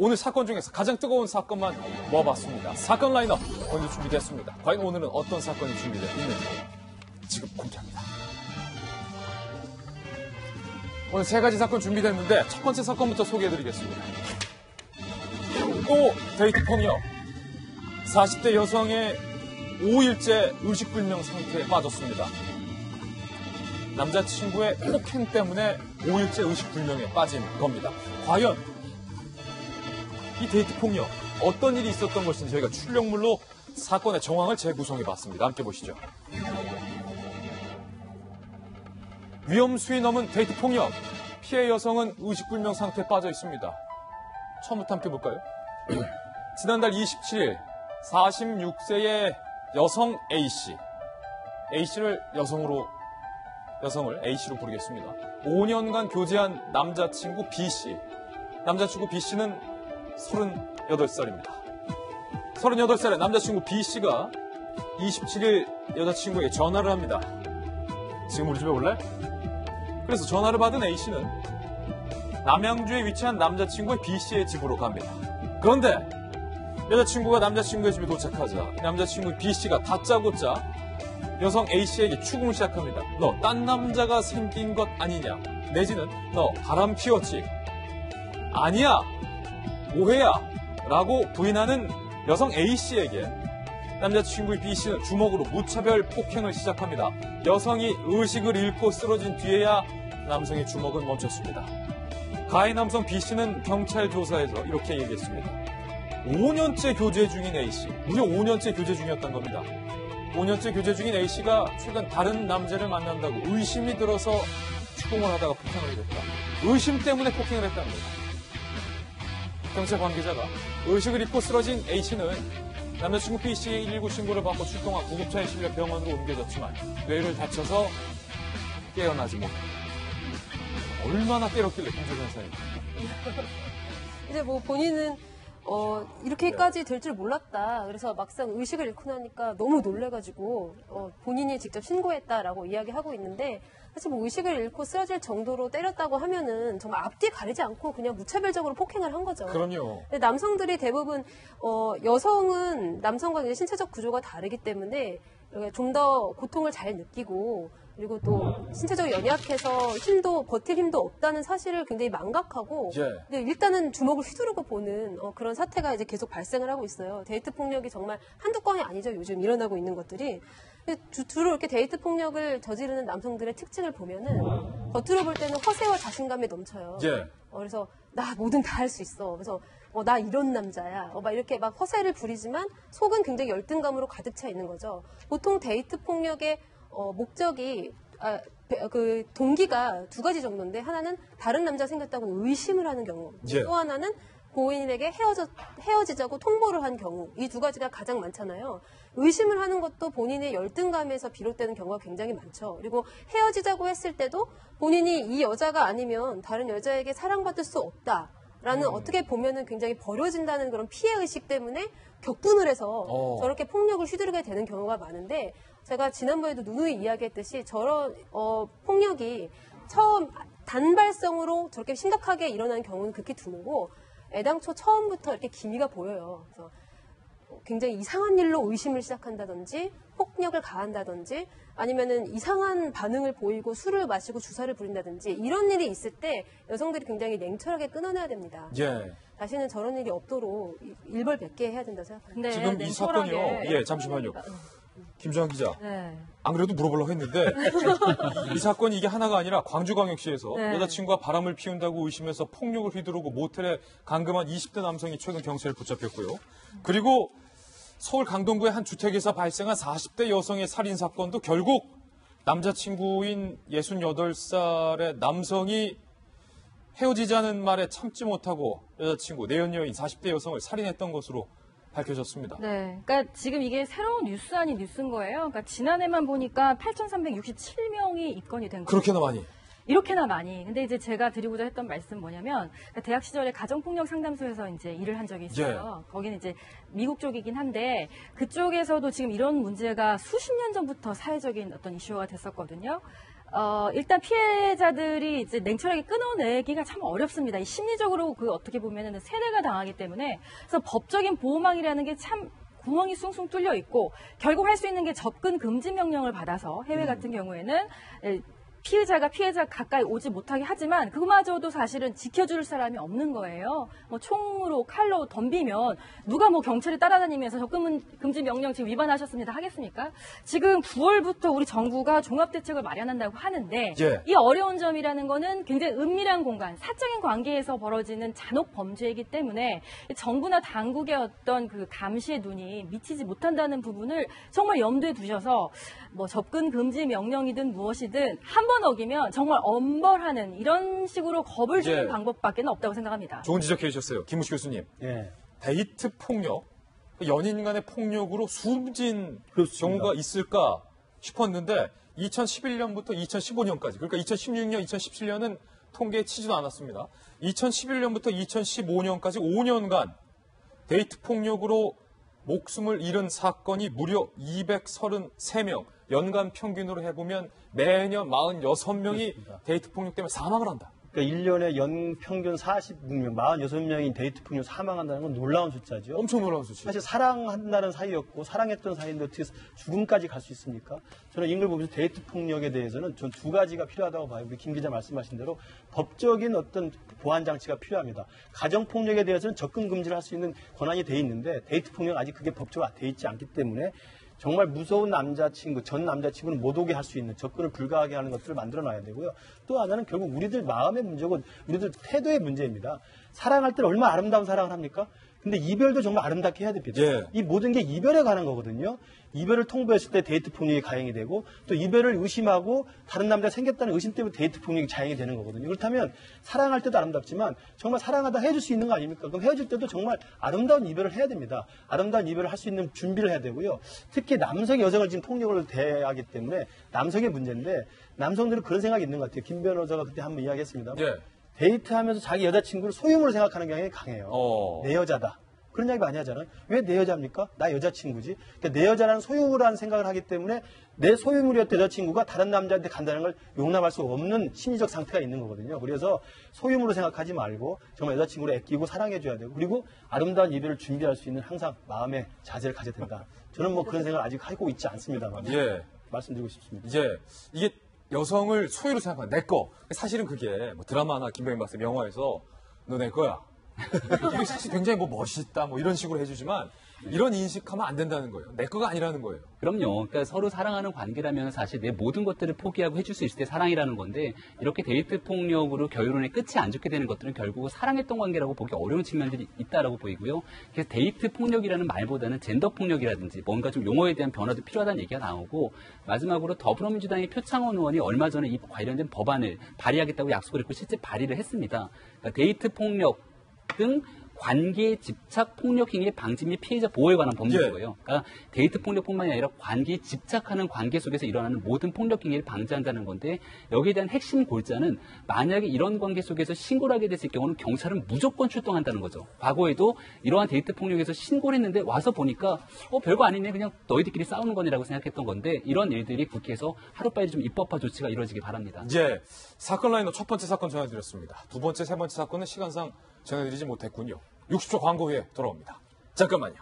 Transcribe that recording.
오늘 사건 중에서 가장 뜨거운 사건만 모아봤습니다. 사건 라인업 먼저 준비됐습니다. 과연 오늘은 어떤 사건이 준비되어 있는지 지금 공개합니다. 오늘 세 가지 사건 준비됐는데 첫 번째 사건부터 소개해드리겠습니다. 또 데이트 폭력. 40대 여성의 5일째 의식불명 상태에 빠졌습니다. 남자친구의 폭행 때문에 5일째 의식불명에 빠진 겁니다. 과연 이 데이트 폭력 어떤 일이 있었던 것인지 저희가 출력물로 사건의 정황을 재구성해봤습니다. 함께 보시죠. 위험수위 넘은 데이트 폭력. 피해 여성은 의식불명 상태에 빠져 있습니다. 처음부터 함께 볼까요? 지난달 27일 46세의 여성 A씨. A씨를 여성을 A씨로 부르겠습니다. 5년간 교제한 남자친구 B씨. 남자친구 B씨는 38살입니다. 38살의 남자친구 B씨가 27일 여자친구에게 전화를 합니다. 지금 우리 집에 올래? 그래서 전화를 받은 A씨는 남양주에 위치한 남자친구의 B씨의 집으로 갑니다. 그런데 여자친구가 남자친구의 집에 도착하자 남자친구 B씨가 다짜고짜 여성 A씨에게 추궁을 시작합니다. 너 딴 남자가 생긴 것 아니냐? 내지는 너 바람 피웠지? 아니야! 오해야! 라고 부인하는 여성 A씨에게 남자친구의 B씨는 주먹으로 무차별 폭행을 시작합니다. 여성이 의식을 잃고 쓰러진 뒤에야 남성의 주먹은 멈췄습니다. 가해 남성 B씨는 경찰 조사에서 이렇게 얘기했습니다. 5년째 교제 중인 A씨, 무려 5년째 교제 중이었던 겁니다. 5년째 교제 중인 A씨가 최근 다른 남자를 만난다고 의심이 들어서 추궁을 하다가 폭행을 했다. 의심 때문에 폭행을 했다는 겁니다. 경찰 관계자가 의식을 잃고 쓰러진 A씨는 남자친구 B씨의 119 신고를 받고 출동한 구급차에 실려 병원으로 옮겨졌지만 뇌를 다쳐서 깨어나지 못했다. 얼마나 때렸길래 김조선 사님. 이제 뭐 본인은 이렇게까지 될 줄 몰랐다. 그래서 막상 의식을 잃고 나니까 너무 놀래가지고 본인이 직접 신고했다라고 이야기하고 있는데 사실 뭐 의식을 잃고 쓰러질 정도로 때렸다고 하면은 정말 앞뒤 가리지 않고 그냥 무차별적으로 폭행을 한 거죠. 그럼요. 근데 남성들이 대부분 여성은 남성과 이제 신체적 구조가 다르기 때문에 좀 더 고통을 잘 느끼고 그리고 또 신체적으로 연약해서 버틸 힘도 없다는 사실을 굉장히 망각하고 근데 일단은 주먹을 휘두르고 보는 그런 사태가 이제 계속 발생을 하고 있어요. 데이트 폭력이 정말 한두 건이 아니죠. 요즘 일어나고 있는 것들이. 주로 이렇게 데이트 폭력을 저지르는 남성들의 특징을 보면은 겉으로 볼 때는 허세와 자신감에 넘쳐요. 그래서 나 뭐든 다 할 수 있어. 그래서 나 이런 남자야. 막 이렇게 막 허세를 부리지만 속은 굉장히 열등감으로 가득 차 있는 거죠. 보통 데이트 폭력의 목적이 그 동기가 두 가지 정도인데 하나는 다른 남자 생겼다고 의심을 하는 경우 또 하나는 고인에게 헤어지자고 통보를 한 경우 이 두 가지가 가장 많잖아요. 의심을 하는 것도 본인의 열등감에서 비롯되는 경우가 굉장히 많죠. 그리고 헤어지자고 했을 때도 본인이 이 여자가 아니면 다른 여자에게 사랑받을 수 없다라는 어떻게 보면은 굉장히 버려진다는 그런 피해의식 때문에 격분을 해서 저렇게 폭력을 휘두르게 되는 경우가 많은데 제가 지난번에도 누누이 이야기했듯이 저런 폭력이 처음 단발성으로 저렇게 심각하게 일어나는 경우는 극히 드물고 애당초 처음부터 이렇게 기미가 보여요. 그래서 굉장히 이상한 일로 의심을 시작한다든지 폭력을 가한다든지 아니면은 이상한 반응을 보이고 술을 마시고 주사를 부린다든지 이런 일이 있을 때 여성들이 굉장히 냉철하게 끊어내야 됩니다. 다시는 저런 일이 없도록 일벌백계 해야 된다고 생각합니다. 지금 이 사건이요. 잠시만요. 김주환 기자. 안 그래도 물어보려고 했는데 이 사건이 이게 하나가 아니라 광주광역시에서 여자친구가 바람을 피운다고 의심해서 폭력을 휘두르고 모텔에 감금한 20대 남성이 최근 경찰에 붙잡혔고요. 그리고 서울 강동구의 한 주택에서 발생한 40대 여성의 살인 사건도 결국 남자친구인 68살의 남성이 헤어지자는 말에 참지 못하고 여자친구 내연녀인 40대 여성을 살인했던 것으로 밝혀졌습니다. 그러니까 지금 이게 새로운 뉴스 아닌 뉴스인 거예요. 그러니까 지난해만 보니까 8,367명이 입건이 된 거예요. 그렇게나 많이? 이렇게나 많이. 근데 이제 제가 드리고자 했던 말씀 뭐냐면 대학 시절에 가정폭력 상담소에서 이제 일을 한 적이 있어요. 거기는 이제 미국 쪽이긴 한데 그쪽에서도 지금 이런 문제가 수십 년 전부터 사회적인 어떤 이슈가 됐었거든요. 일단 피해자들이 이제 냉철하게 끊어내기가 참 어렵습니다. 이 심리적으로 그 어떻게 보면은 세뇌가 당하기 때문에 그래서 법적인 보호망이라는 게 참 구멍이 숭숭 뚫려 있고 결국 할 수 있는 게 접근 금지 명령을 받아서 해외 같은 경우에는 피해자 가까이 오지 못하게 하지만 그마저도 사실은 지켜줄 사람이 없는 거예요. 뭐 총으로 칼로 덤비면 누가 뭐 경찰에 따라다니면서 접근 금지 명령 지금 위반하셨습니다 하겠습니까? 지금 9월부터 우리 정부가 종합대책을 마련한다고 하는데 예. 이 어려운 점이라는 거는 굉장히 은밀한 공간, 사적인 관계에서 벌어지는 잔혹 범죄이기 때문에 정부나 당국의 어떤 그 감시의 눈이 미치지 못한다는 부분을 정말 염두에 두셔서 뭐 접근 금지 명령이든 무엇이든 한 번 어기면 정말 엄벌하는 이런 식으로 겁을 주는 예. 방법밖에 없다고 생각합니다. 좋은 지적해 주셨어요. 김우식 교수님. 예. 데이트 폭력, 연인 간의 폭력으로 숨진 그렇습니다. 경우가 있을까 싶었는데 2011년부터 2015년까지, 그러니까 2016년, 2017년은 통계에 치지도 않았습니다. 2011년부터 2015년까지 5년간 데이트 폭력으로 목숨을 잃은 사건이 무려 233명, 연간 평균으로 해보면 매년 46명이 그렇습니다. 데이트 폭력 때문에 사망을 한다. 그러니까 1년에 연 평균 46명, 46명이 데이트 폭력 사망한다는 건 놀라운 숫자죠. 엄청 놀라운 수치. 사실 사랑한다는 사이였고 사랑했던 사이인데 어떻게 죽음까지 갈 수 있습니까? 저는 이걸 보면서 데이트 폭력에 대해서는 전 두 가지가 필요하다고 봐요. 우리 김 기자 말씀하신 대로 법적인 어떤 보완 장치가 필요합니다. 가정 폭력에 대해서는 접근 금지를 할 수 있는 권한이 돼 있는데 데이트 폭력 아직 그게 법적으로 돼 있지 않기 때문에 정말 무서운 남자친구, 전 남자친구는 못 오게 할 수 있는 접근을 불가하게 하는 것들을 만들어 놔야 되고요. 또 하나는 결국 우리들 마음의 문제고 우리들 태도의 문제입니다. 사랑할 때는 얼마나 아름다운 사랑을 합니까? 근데 이별도 정말 아름답게 해야 됩니다. 예. 이 모든 게 이별에 관한 거거든요. 이별을 통보했을 때 데이트 폭력이 가행이 되고 또 이별을 의심하고 다른 남자가 생겼다는 의심 때문에 데이트 폭력이 자행이 되는 거거든요. 그렇다면 사랑할 때도 아름답지만 정말 사랑하다 헤어질 수 있는 거 아닙니까? 그럼 헤어질 때도 정말 아름다운 이별을 해야 됩니다. 아름다운 이별을 할 수 있는 준비를 해야 되고요. 특히 남성이 여성을 지금 폭력을 대하기 때문에 남성의 문제인데 남성들은 그런 생각이 있는 것 같아요. 김 변호사가 그때 한번 이야기했습니다. 예. 데이트하면서 자기 여자친구를 소유물로 생각하는 경향이 강해요. 내 여자다. 그런 이야기 많이 하잖아요. 왜 내 여자입니까? 나 여자친구지. 그러니까 내 여자라는 소유물이라는 생각을 하기 때문에 내 소유물이었던 여자친구가 다른 남자한테 간다는 걸 용납할 수 없는 심리적 상태가 있는 거거든요. 그래서 소유물로 생각하지 말고 정말 여자친구를 아끼고 사랑해줘야 되고 그리고 아름다운 이별을 준비할 수 있는 항상 마음의 자세를 가져야 된다. 저는 뭐 그런 생각을 아직 하고 있지 않습니다만 예. 말씀드리고 싶습니다. 이제 이게 여성을 소유로 생각하는 내 거. 사실은 그게 뭐 드라마나 김병민 박사 영화에서 너 내 거야. 이게 사실 굉장히 뭐 멋있다 뭐 이런 식으로 해주지만 이런 인식하면 안 된다는 거예요. 내 거가 아니라는 거예요. 그럼요. 그러니까 서로 사랑하는 관계라면 사실 내 모든 것들을 포기하고 해줄 수 있을 때 사랑이라는 건데 이렇게 데이트 폭력으로 결론에 끝이 안 좋게 되는 것들은 결국 사랑했던 관계라고 보기 어려운 측면들이 있다라고 보이고요. 그래서 데이트 폭력이라는 말보다는 젠더 폭력이라든지 뭔가 좀 용어에 대한 변화도 필요하다는 얘기가 나오고 마지막으로 더불어민주당의 표창원 의원이 얼마 전에 이 관련된 법안을 발의하겠다고 약속을 했고 실제 발의를 했습니다. 그러니까 데이트 폭력 등 관계에 집착 폭력 행위 방지 및 피해자 보호에 관한 법률이고요. 그러니까 데이트 폭력뿐만이 아니라 관계에 집착하는 관계 속에서 일어나는 모든 폭력 행위를 방지한다는 건데 여기에 대한 핵심 골자는 만약에 이런 관계 속에서 신고를 하게 됐을 경우는 경찰은 무조건 출동한다는 거죠. 과거에도 이러한 데이트 폭력에서 신고를 했는데 와서 보니까 별거 아니네 그냥 너희들끼리 싸우는 거니라고 생각했던 건데 이런 일들이 국회에서 하루빨리 좀 입법화 조치가 이루어지길 바랍니다. 이제 사건 라인업 첫 번째 사건 전해드렸습니다. 두 번째, 세 번째 사건은 시간상 전해드리지 못했군요. 60초 광고 후에 돌아옵니다. 잠깐만요.